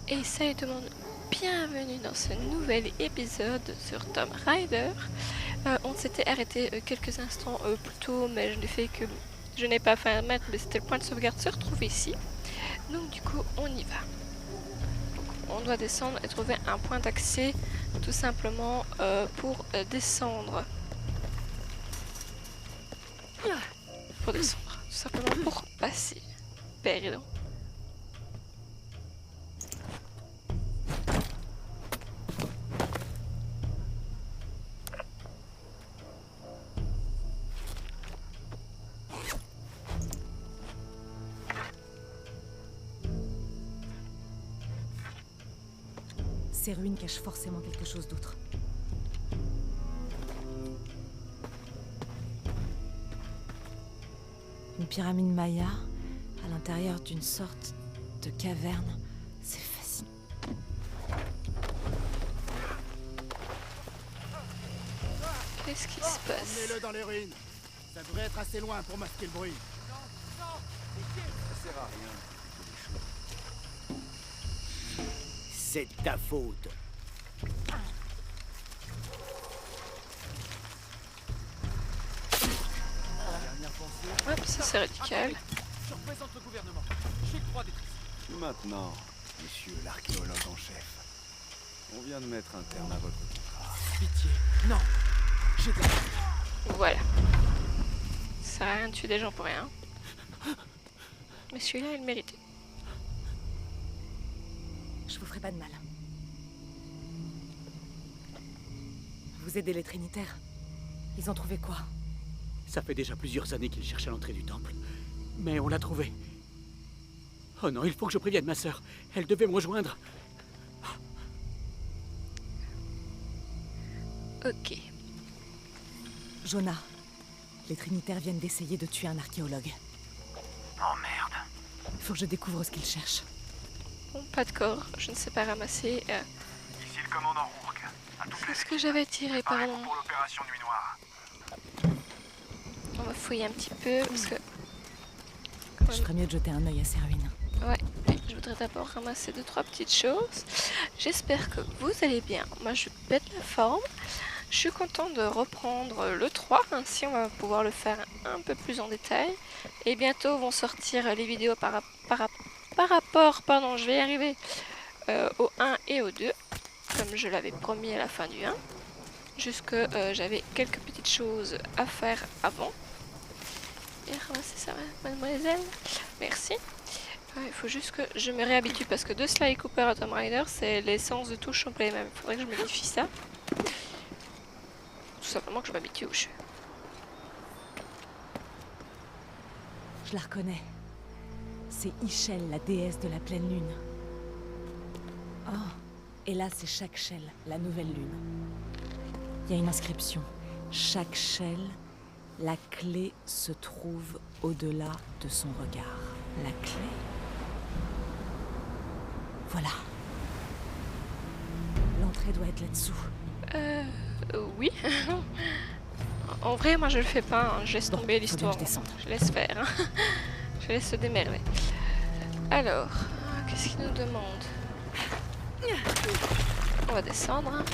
Et salut tout le monde, bienvenue dans ce nouvel épisode sur Tomb Raider. On s'était arrêté quelques instants plus tôt, mais je n'ai fait que je n'ai pas fait un mètre, mais c'était le point de sauvegarde se retrouve ici. Donc du coup on y va. Donc, on doit descendre et trouver un point d'accès tout simplement pour descendre. Pour descendre, tout simplement pour passer. Pardon. Ces ruines cachent forcément quelque chose d'autre. Une pyramide maya à l'intérieur d'une sorte de caverne. C'est fascinant. Qu'est-ce qui se passe? Emmenez-le dans les ruines. Ça devrait être assez loin pour masquer le bruit. Ça sert à rien. C'est de ta faute. Hop, ça c'est radical. Je représente le gouvernement. J'ai le droit d'être ici. Maintenant, monsieur l'archéologue en chef, on vient de mettre un terme à votre contrat. Pitié. Non. J'ai de la... Voilà. Ça sert à rien de tuer des gens pour rien. Mais celui-là, il le méritait. Je vous ferai pas de mal. Vous aidez les Trinitaires. Ils ont trouvé quoi? Ça fait déjà plusieurs années qu'il cherche à l'entrée du temple. Mais on l'a trouvé. Oh non, il faut que je prévienne ma sœur. Elle devait me rejoindre. Ok. Jonah, les Trinitaires viennent d'essayer de tuer un archéologue. Oh merde. Faut que je découvre ce qu'ils cherchent. Bon, pas de corps, je ne sais pas ramasser. Ici le commandant Rourke. À toutes C'est les ce que j'avais tiré, préparez-vous pardon. pour l'opération Nuit Noire. On va fouiller un petit peu parce que. Je ferais mieux de jeter un œil à ces ruines. Ouais, mais je voudrais d'abord ramasser 2-3 petites choses. J'espère que vous allez bien. Moi, je pète la forme. Je suis contente de reprendre le 3. Ainsi, on va pouvoir le faire un peu plus en détail. Et bientôt vont sortir les vidéos par rapport, pardon, je vais y arriver, au 1 et au 2. Comme je l'avais promis à la fin du 1. Jusque j'avais quelques petites choses à faire avant. Bien ramasser ça, mademoiselle. Merci. Il faut juste que je me réhabitue parce que de Sly Cooper à Tomb Raider, c'est les sens de touche sont pas les mêmes. Il faudrait que je modifie ça. Tout simplement que je m'habitue au jeu. Je la reconnais. C'est Ischel, la déesse de la pleine lune. Oh, et là c'est chaque Shell, la nouvelle lune. Il y a une inscription. Chaque Shell, la clé se trouve au-delà de son regard. La clé. Voilà. L'entrée doit être là-dessous. Oui. En vrai, moi je le fais pas. Hein. Je laisse Bon, tomber faut bien que l'histoire. je descende. Je laisse faire. Hein. Je laisse se démerder. Alors, qu'est-ce qu'il nous demande? On va descendre. Hein.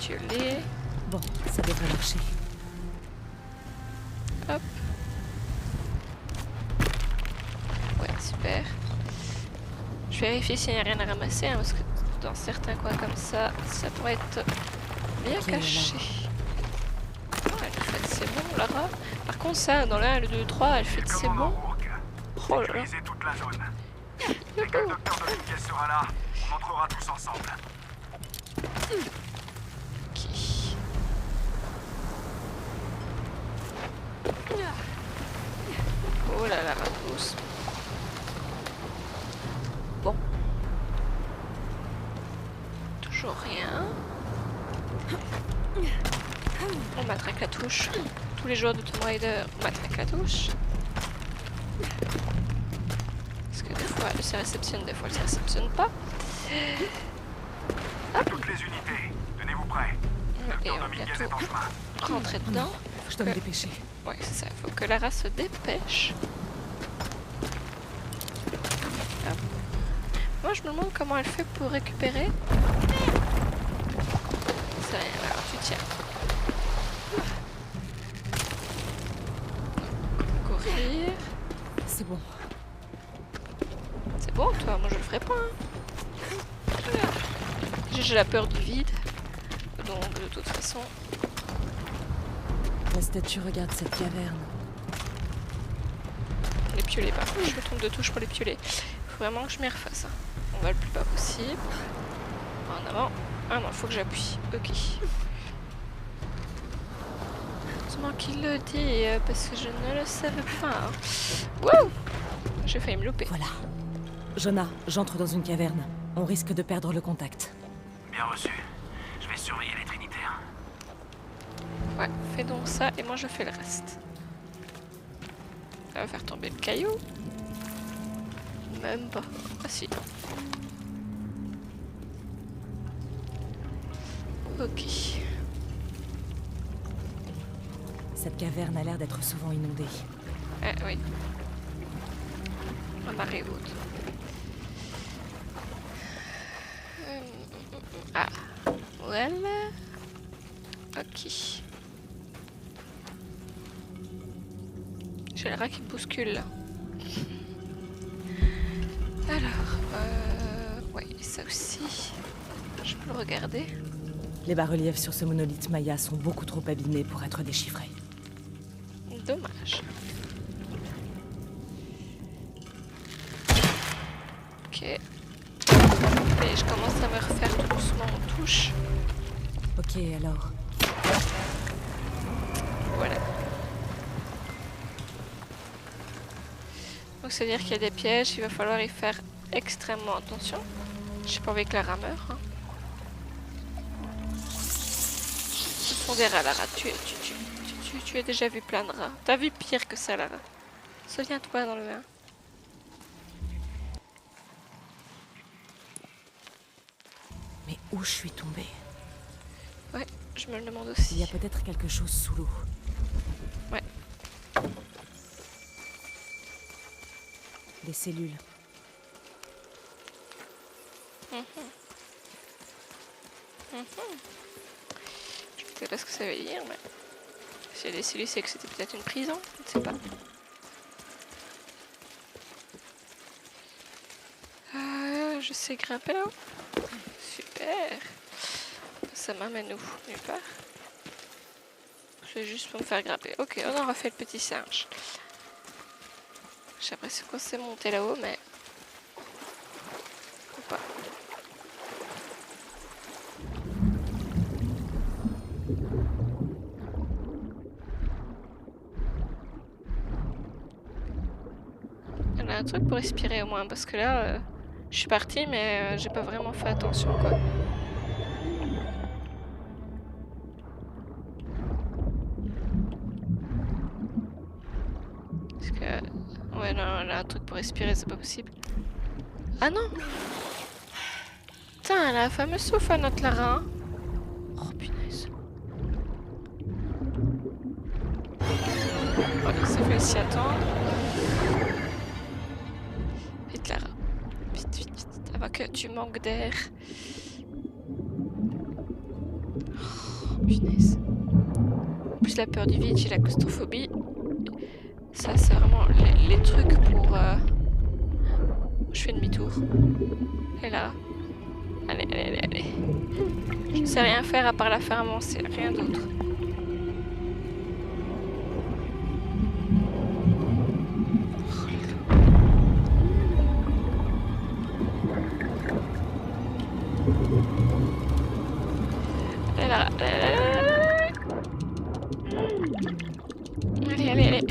Violet. Bon, ça devrait marcher. Hop. Ouais, super. Je vérifie s'il n'y a rien à ramasser, hein, parce que dans certains coins comme ça, ça pourrait être bien Ok, caché. Ah, le fait c'est bon, Lara. Par contre, ça, dans le 1, le 2, le 3, le fait c'est Commandant bon. Rourke. Oh là là. Sécurisez toute la zone. Dès que le docteur de Linguet sera là, on entrera tous ensemble. Ok. Oh là là, douce. Bon. Toujours rien. On matraque la touche. Tous les joueurs de Tomb Raider matraquent la touche. Parce que des fois elle se réceptionne, des fois elle se réceptionne pas. Toutes les unités, tenez-vous prêts. Et Le on docteur va Dominguez bientôt est en chemin. rentrer dedans. Faut que je dois me dépêcher. Ouais, c'est ça, il faut que Lara se dépêche. Hop. Moi je me demande comment elle fait pour récupérer. C'est rien, alors tu tiens. Courir. C'est bon. C'est bon, toi, moi je le ferai pas. Hein. J'ai la peur du vide. Donc, de toute façon. La statue regarde cette caverne. Les piolets, par contre, je me trompe de touche pour les piolets. Faut vraiment que je m'y refasse. Hein. On va le plus bas possible. En avant. Ah non, faut que j'appuie. Ok. Heureusement qu'il le dit, parce que je ne le savais pas. Hein. Wouh! J'ai failli me louper. Voilà. Jonah, j'entre dans une caverne. On risque de perdre le contact. Bien reçu. Je vais surveiller les Trinitaires. Ouais, fais donc ça et moi je fais le reste. Ça va faire tomber le caillou. Même pas. Ah si. Ok. Cette caverne a l'air d'être souvent inondée. Ah oui. La marée haute. Ah. Voilà. Ok. J'ai le rat qui me bouscule là. Alors, ouais, ça aussi. Je peux le regarder. Les bas-reliefs sur ce monolithe maya sont beaucoup trop abîmés pour être déchiffrés. Dommage. Ok. Et je commence à me refaire tout doucement en touche. Ok, alors. Voilà. Donc c'est à dire qu'il y a des pièges, il va falloir y faire extrêmement attention. J'ai pas envie que la rameur. Hein. Ce sont des rats, Lara. Tu as déjà vu plein de rats. T'as vu pire que ça, Lara. Souviens-toi dans le 1. Mais où je suis tombée? Ouais, je me le demande Il y a aussi. peut-être quelque chose sous l'eau. Ouais. Des cellules. Je ne sais pas ce que ça veut dire, mais s'il y a des cellules, c'est que c'était peut-être une prison, je ne sais pas. Je sais grimper là-haut. Super. Ça m'amène où? Nulle part. C'est juste pour me faire grimper. Ok, on aura fait le petit singe. J'ai l'impression qu'on s'est monté là-haut, mais... Ou pas. On a un truc pour respirer au moins, parce que là, je suis partie, mais j'ai pas vraiment fait attention, quoi. Parce que... Ouais, non, on a un truc pour respirer, c'est pas possible. Ah non! Putain, elle a un fameux souffle à notre Lara. Hein. Oh, punaise. Oh, il s'est fait s'y attendre. Vite, Lara. Vite, vite, vite. Avant que tu manques d'air. Oh, punaise. En plus, la peur du vide, j'ai la claustrophobie. Ça, c'est vraiment les trucs pour... Je fais demi-tour. Et là... Allez, allez, allez, allez. Je ne sais rien faire à part la faire avancer, rien d'autre. Allez, là, allez, allez, allez.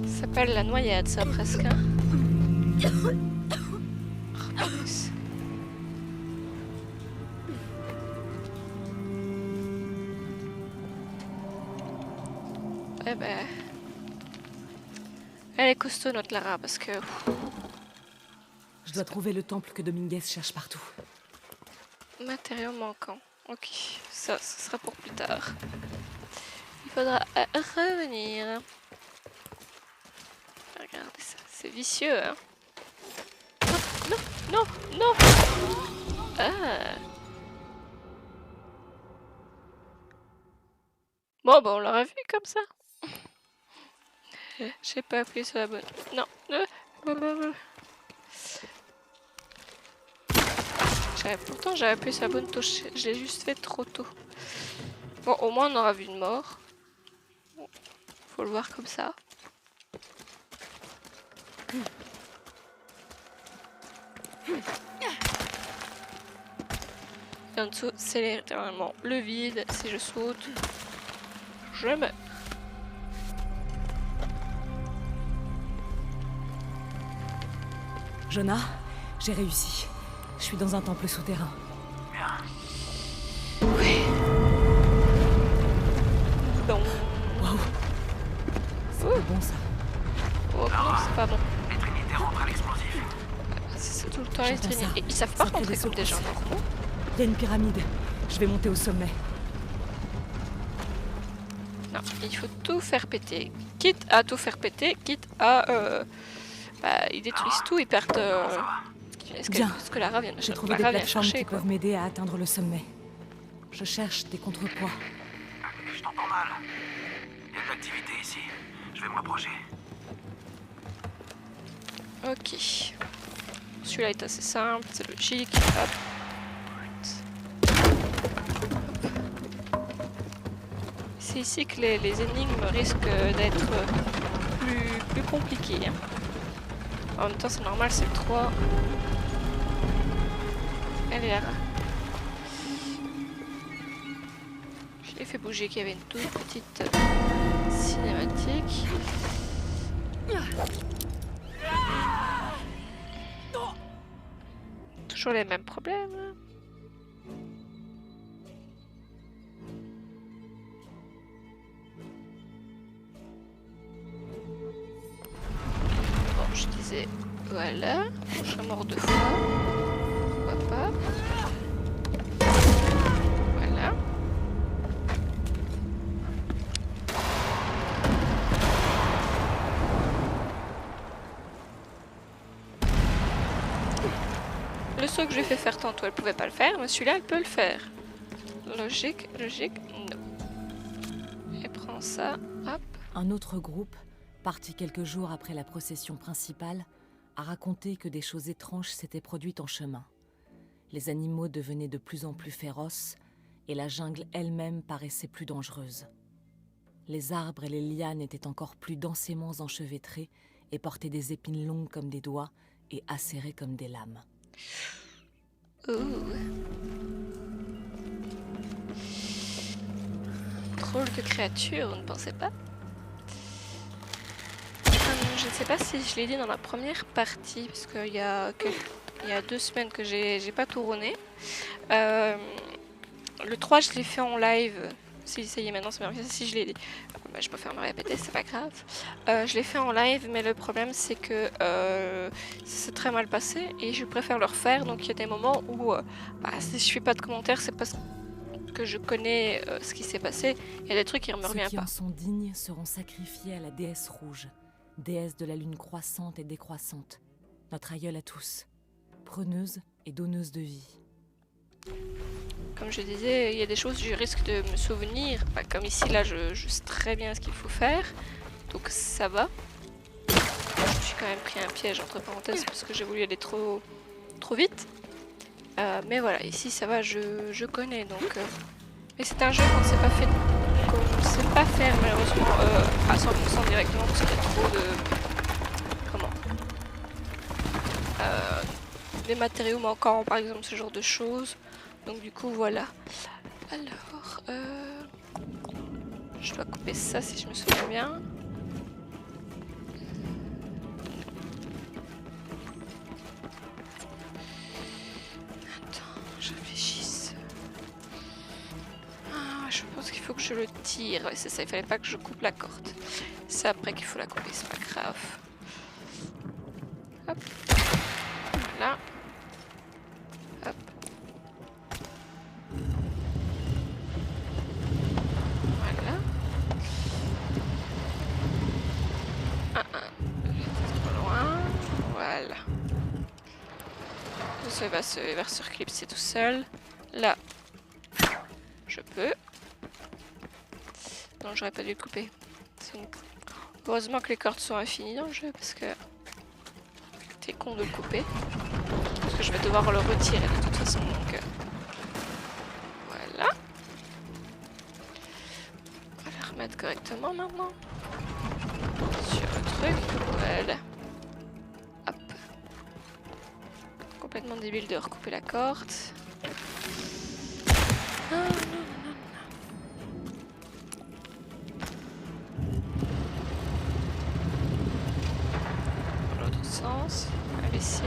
Ça s'appelle la noyade, ça, presque. Hein. Oh, mince. Eh ben... Elle est costaud, notre Lara, parce que... Je dois trouver le temple que Dominguez cherche partout. Matériaux manquants. Ok, ça sera pour plus tard. Il faudra revenir. Regardez ça, c'est vicieux, hein. Non, non, non, non. Ah. Bon, bah on l'aurait vu comme ça. J'ai pas appuyé sur la bonne. Non. Pourtant j'avais appuyé sur la bonne touche. Je l'ai juste fait trop tôt. Bon, au moins on aura vu une mort. Faut le voir comme ça. Et en dessous, c'est littéralement le vide. Si je saute, je meurs. Jonah, j'ai réussi. Je suis dans un temple souterrain. Bien. Oui. Donc. Waouh! C'est bon ça. Oh non, c'est pas bon. Les Trinitaires rentrent à l'explosif. C'est tout le temps les J'entends ça. Trinitaires. Ils savent pas Ça fait rentrer des comme des gens secousses. normaux. Il y a une pyramide. Je vais monter au sommet. Non, il faut tout faire péter. Quitte à tout faire péter, quitte à... ils détruisent tout, ils perdent... Bien. Est-ce que Lara vient, J'ai trouvé des Lara vient plateformes chercher, qui quoi. peuvent m'aider à atteindre le sommet. Je cherche des contrepoids. Je t'entends mal. Il y a de l'activité ici. Je vais me rapprocher. Ok. Celui-là est assez simple, c'est logique. Hop. C'est ici que les énigmes risquent d'être plus compliquées, hein. En même temps, c'est normal, c'est le 3. Elle est là. Je l'ai fait bouger qu'il y avait une toute petite cinématique. Toujours les mêmes problèmes. Bon, je disais, voilà, je serais mort 2 fois. Pourquoi pas? Voilà. Le saut que je lui ai fait faire tantôt, elle pouvait pas le faire, mais celui-là, elle peut le faire. Logique, logique, non. Et prends ça, hop. Un autre groupe, parti quelques jours après la procession principale, a raconté que des choses étranges s'étaient produites en chemin. Les animaux devenaient de plus en plus féroces et la jungle elle-même paraissait plus dangereuse. Les arbres et les lianes étaient encore plus densément enchevêtrés et portaient des épines longues comme des doigts et acérées comme des lames. Drôle de créature, vous ne pensez pas? Je ne sais pas si je l'ai dit dans la première partie, parce qu'il y a 2 semaines que j'ai pas tourné. Le 3, je l'ai fait en live. Si ça y est, maintenant, c'est bien. Si je l'ai dit, je préfère me répéter, c'est pas grave. Je l'ai fait en live, mais le problème, c'est que ça s'est très mal passé et je préfère le refaire. Donc, il y a des moments où, si je fais pas de commentaires, c'est parce que je connais ce qui s'est passé. Il y a des trucs qui ne me Ceux reviennent qui pas. en sont dignes seront sacrifiés à la déesse rouge, déesse de la lune croissante et décroissante, notre aïeule à tous, preneuse et donneuse de vie. Comme je disais, il y a des choses que je risque de me souvenir. Comme ici, là, je sais très bien ce qu'il faut faire. Donc ça va. Je suis quand même pris un piège entre parenthèses parce que j'ai voulu aller trop vite. Mais voilà, ici ça va, je connais. Donc, mais c'est un jeu qu'on ne sait pas fait, malheureusement à 100% directement parce qu'il y a trop de... des matériaux manquants, par exemple, ce genre de choses. Donc du coup voilà. Alors je dois couper ça si je me souviens bien. Attends, je réfléchisse. Je pense qu'il faut que je le tire. Ouais, c'est ça, il fallait pas que je coupe la corde. C'est après qu'il faut la couper, c'est pas grave. Hop. Voilà. Hop. Voilà. façon, il va se reclipser tout seul. Là, je peux. Non, j'aurais pas dû le couper. Heureusement que les cordes sont infinies dans le jeu, parce que t'es con de le couper. Parce que je vais devoir le retirer de toute façon, donc... Voilà. On va la remettre correctement maintenant. Sur le truc, voilà. Hop. Complètement débile de recouper la corde. Ah, non, non, non. Dans l'autre sens, imbécile.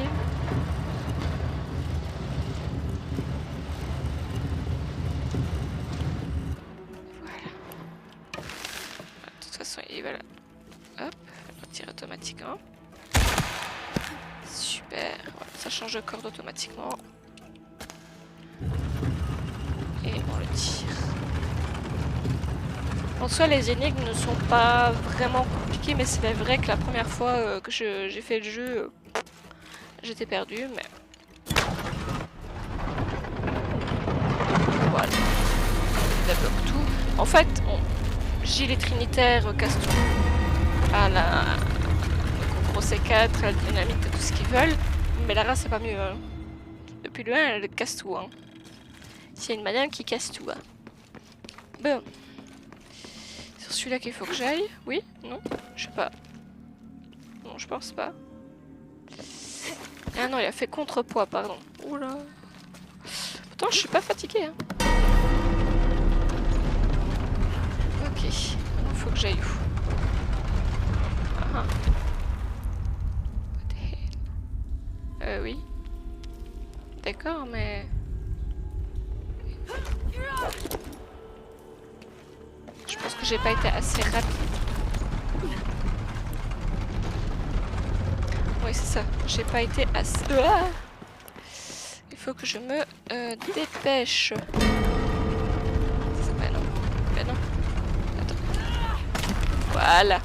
Voilà. De toute façon, il va là. Hop, on tire automatiquement. Super, voilà, ça change de corde automatiquement. Et on le tire. En soi, les énigmes ne sont pas vraiment compliquées, mais c'est vrai que la première fois que j'ai fait le jeu, j'étais perdue, mais... Voilà. On débloque tout. En fait, Gilet Trinitaire casse tout. À la... Gros C4, la dynamite, tout ce qu'ils veulent. Mais la race, c'est pas mieux. Hein. Depuis le 1, elle casse tout. Hein. C'est une madame qui casse tout. Hein. Bon. C'est sur celui-là qu'il faut que j'aille. Oui? Non? Je sais pas. Non, je pense pas. Ah non, il a fait contrepoids, pardon. Oula. Pourtant, je suis pas fatiguée. Hein. Ok. Il faut que j'aille où? Ah. Oui. D'accord, mais... Je pense que j'ai pas été assez rapide. Oui, c'est ça. J'ai pas été assez... Ah, il faut que je me dépêche. Ben non. Ben non. Attends. Voilà.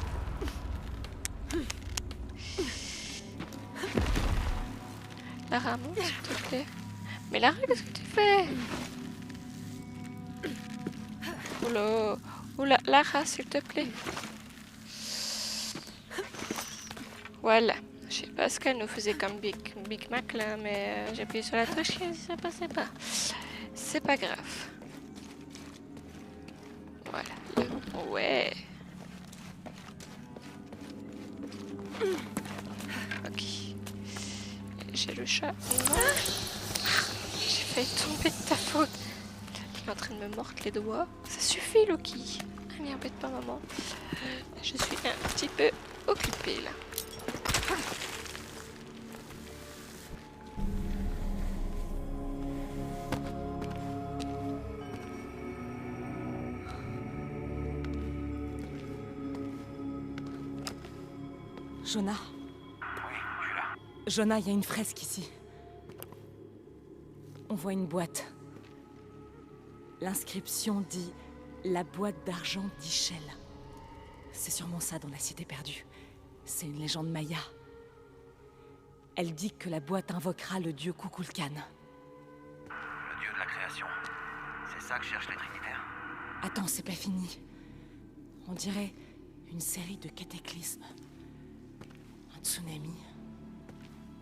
Lara, monte s'il te plaît. Mais Lara, qu'est-ce que tu fais? Oula, oula, Lara, s'il te plaît. Voilà. Je sais pas ce qu'elle nous faisait comme Big Mac là, mais j'ai appuyé sur la touche et ça passait pas. C'est pas grave. Voilà. Ouais. Ok. J'ai le chat. Non. J'ai failli tomber de ta faute. Il est en train de me mordre les doigts. Ça suffit, Loki. Allez, embête pas, maman. Je suis un petit peu occupée là. Jonah. Oui, je suis là. Jonah, il y a une fresque ici. On voit une boîte. L'inscription dit « La boîte d'argent d'Ischel ». C'est sûrement ça dans la cité perdue. C'est une légende maya. Elle dit que la boîte invoquera le dieu Kukulkan. Le dieu de la création. C'est ça que cherchent les Trinitaires. Attends, c'est pas fini. On dirait une série de cataclysmes. Un tsunami,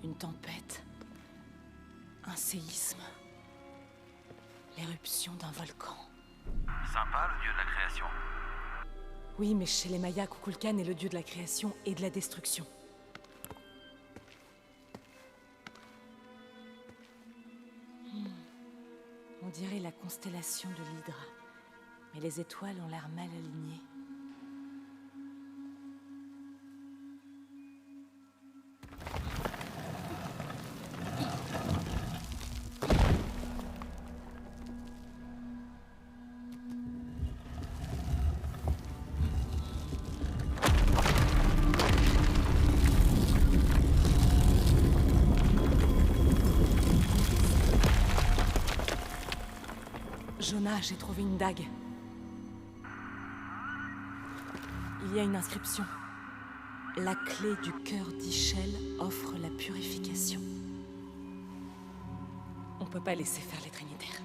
une tempête, un séisme, l'éruption d'un volcan. Sympa, le dieu de la création. Oui, mais chez les Mayas, Kukulkan est le dieu de la création et de la destruction. On dirait la constellation de l'Hydre, mais les étoiles ont l'air mal alignées. Jonah, j'ai trouvé une dague. Il y a une inscription. La clé du cœur d'Ischel offre la purification. peut pas laisser faire les Trinitaires.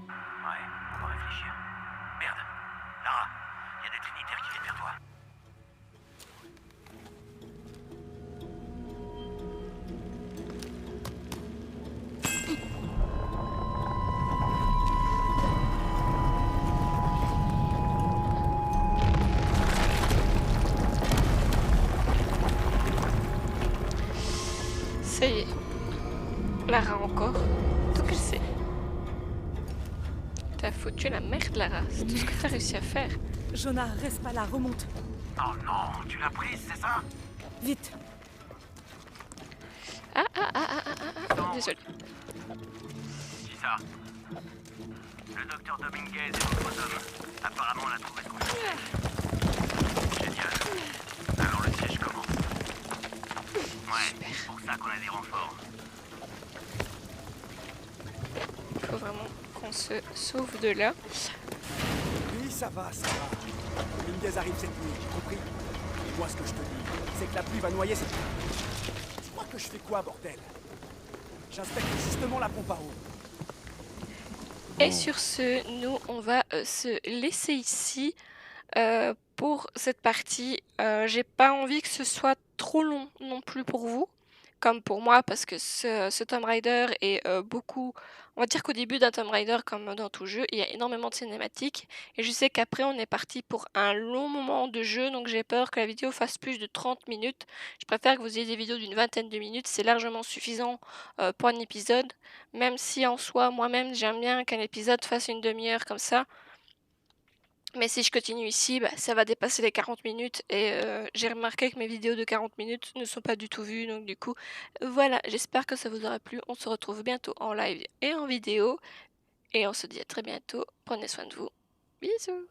Ouais, on va réfléchir. Merde. Lara, il y a des Trinitaires qui viennent vers toi. Ça y est. Lara encore. Tout qu'elle sait. T'as foutu la merde, Lara. C'est tout ce que t'as réussi à faire. Jonah, reste pas là, remonte. Oh non, tu l'as prise, c'est ça? Vite. Désolée. Dis ça. Le docteur Dominguez est notre homme. Apparemment, on a trouvé ce qu'on cherchait. Génial. Alors le siège commence. Ouais, c'est pour ça qu'on a des renforts. Il faut vraiment qu'on se sauve de là. Oui, ça va, ça va. Dominguez arrive cette nuit, j'ai compris. Et moi, ce que je te dis, c'est que la pluie va noyer cette nuit. Tu crois que je fais quoi, bordel? J'inspecte justement la pompe à eau. Et sur ce, nous, on va se laisser ici pour cette partie. J'ai pas envie que ce soit trop long non plus pour vous, comme pour moi, parce que ce Tomb Raider est beaucoup... On va dire qu'au début d'un Tomb Raider, comme dans tout jeu, il y a énormément de cinématiques. Et je sais qu'après, on est parti pour un long moment de jeu, donc j'ai peur que la vidéo fasse plus de 30 minutes. Je préfère que vous ayez des vidéos d'une vingtaine de minutes, c'est largement suffisant pour un épisode. Même si en soi, moi-même, j'aime bien qu'un épisode fasse une demi-heure comme ça. Mais si je continue ici, bah, ça va dépasser les 40 minutes et j'ai remarqué que mes vidéos de 40 minutes ne sont pas du tout vues. Donc du coup, voilà, j'espère que ça vous aura plu. On se retrouve bientôt en live et en vidéo. Et on se dit à très bientôt. Prenez soin de vous. Bisous.